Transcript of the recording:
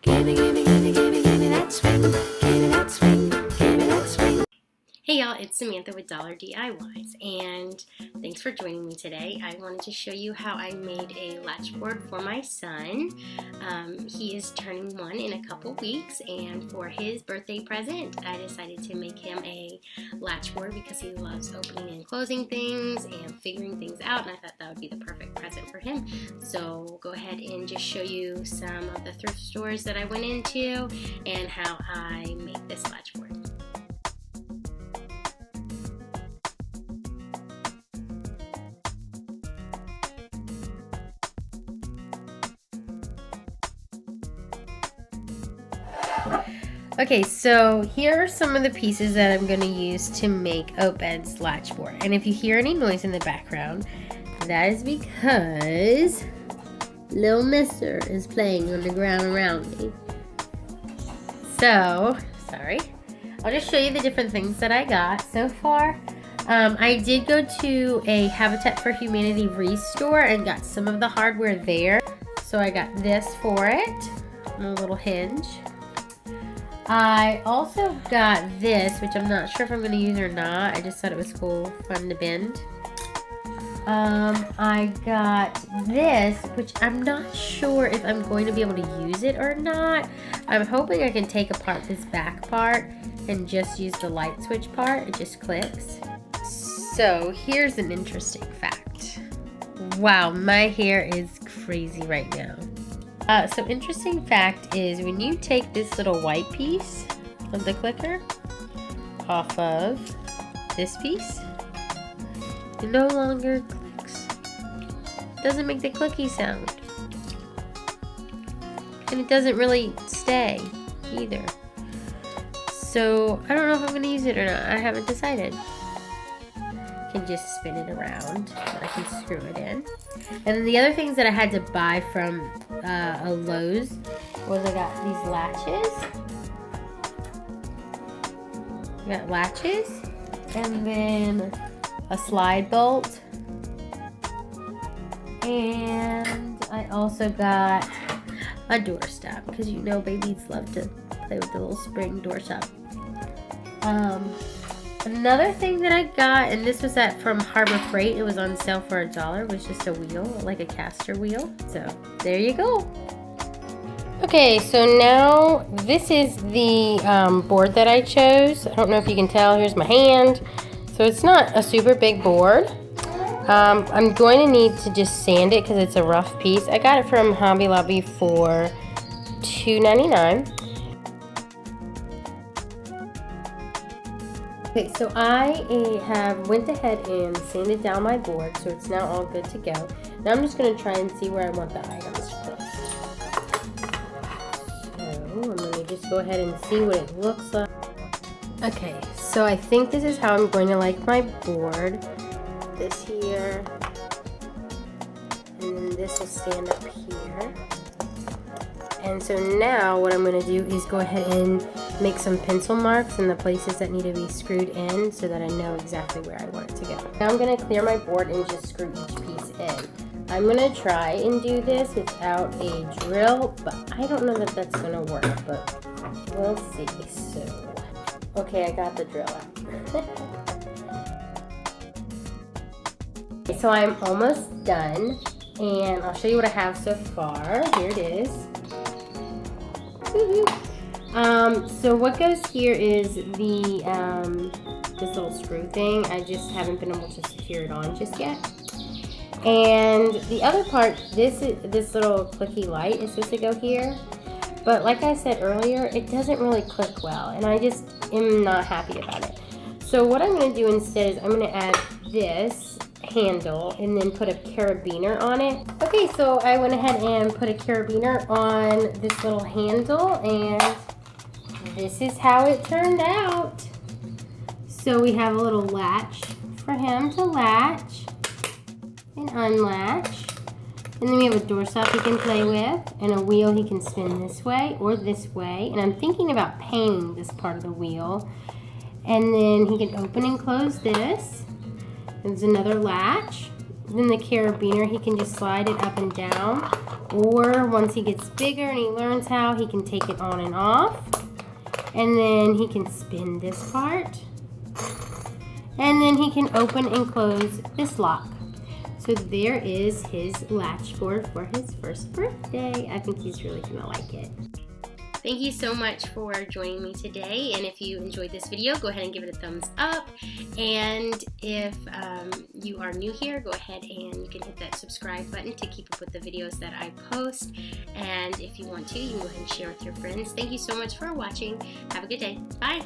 Gimme, gimme, gimme, gimme, gimme that swing. Gimme that swing. Gimme that swing. Hey y'all, it's Samantha with $DIYs, and thanks for joining me today. I wanted to show you how I made a latch board for my son. He is turning 1 in a couple weeks, and for his birthday present, I decided to make him a latch board because he loves opening and closing things and figuring things out, and I thought that would be the perfect present for him. So we'll go ahead and just show you some of the thrift stores that I went into and how I made this latch board. Okay, so here are some of the pieces that I'm going to use to make Obed's latch board. And if you hear any noise in the background, that is because little mister is playing on the ground around me. So, sorry. I'll just show you the different things that I got so far. I did go to a Habitat for Humanity restore and got some of the hardware there. So I got this for it, and a little hinge. I also got this, which I'm not sure if I'm going to use or not. I just thought it was cool, fun to bend. I got this, which I'm not sure if I'm going to be able to use it or not. I'm hoping I can take apart this back part and just use the light switch part. It just clicks. So here's an interesting fact. Wow, my hair is crazy right now. So interesting fact is when you take this little white piece of the clicker off of this piece, it no longer clicks. It doesn't make the clicky sound. And it doesn't really stay either. So I don't know if I'm going to use it or not. I haven't decided. I can just spin it around. I can screw it in. And then the other things that I had to buy from a Lowe's was I got these latches. I got latches. And then a slide bolt. And I also got a doorstop because you know babies love to play with the little spring doorstop. Another thing that I got, and this was from Harbor Freight, it was on sale for $1, was just a wheel, like a caster wheel. So there you go. Okay, so now this is the board that I chose. I don't know if you can tell, here's my hand. So it's not a super big board. I'm going to need to just sand it because it's a rough piece. I got it from Hobby Lobby for $2.99. Okay, so I went ahead and sanded down my board, so it's now all good to go. Now I'm just going to try and see where I want the items placed. So I'm going to just go ahead and see what it looks like. Okay, so I think this is how I'm going to like my board. This here, and then this will stand up here. And so now what I'm going to do is go ahead and make some pencil marks in the places that need to be screwed in so that I know exactly where I want it to go. Now I'm going to clear my board and just screw each piece in. I'm going to try and do this without a drill, but I don't know that that's going to work, but we'll see. So, okay, I got the drill out. So I'm almost done, and I'll show you what I have so far. Here it is. So what goes here is the this little screw thing. I just haven't been able to secure it on just yet. And the other part, this little clicky light is supposed to go here. But like I said earlier, it doesn't really click well, and I just am not happy about it. So what I'm going to do instead is I'm going to add this handle and then put a carabiner on it. Okay, so I went ahead and put a carabiner on this little handle, and this is how it turned out. So we have a little latch for him to latch and unlatch. And then we have a doorstop he can play with and a wheel he can spin this way or this way. And I'm thinking about painting this part of the wheel. And then he can open and close this. There's another latch. Then the carabiner, he can just slide it up and down Or once he gets bigger and he learns how, he can take it on and off. And then he can spin this part. And then he can open and close this lock. So there is his latchboard for his first birthday. I think he's really gonna like it. Thank you so much for joining me today, and if you enjoyed this video, go ahead and give it a thumbs up. And if you are new here, go ahead and you can hit that subscribe button to keep up with the videos that I post. And if you want to, you can go ahead and share with your friends. Thank you so much for watching. Have a good day. Bye.